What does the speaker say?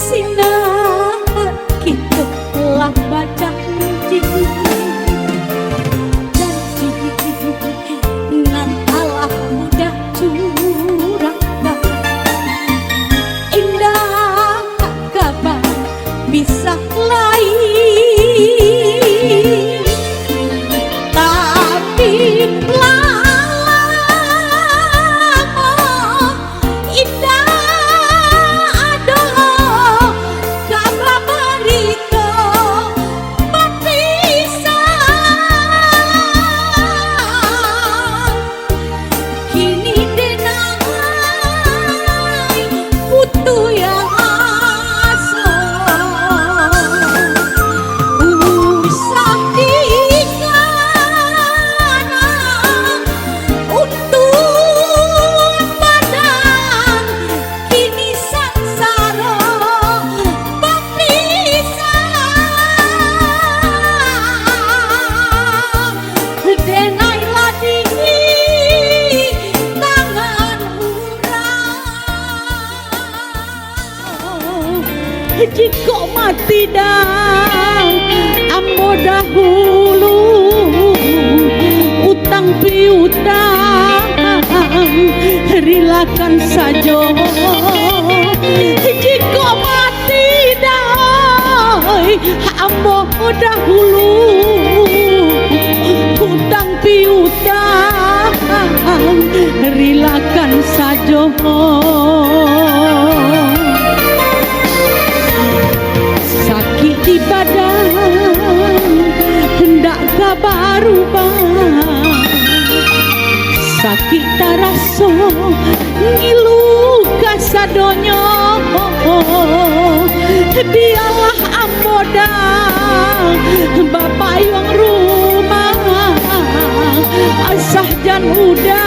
sinar kita telah baca janji ngan Allah mudah curang indah kabar bisa lain tapi jika mati dah ambo dahulu utang piutang rilakan saja jika mati dah ambo dahulu utang piutang rilakan saja sakit di badan hendak baru bang sakit taraso ngilu kasadonyo dialah amboda bapak yang rumah asah jan udah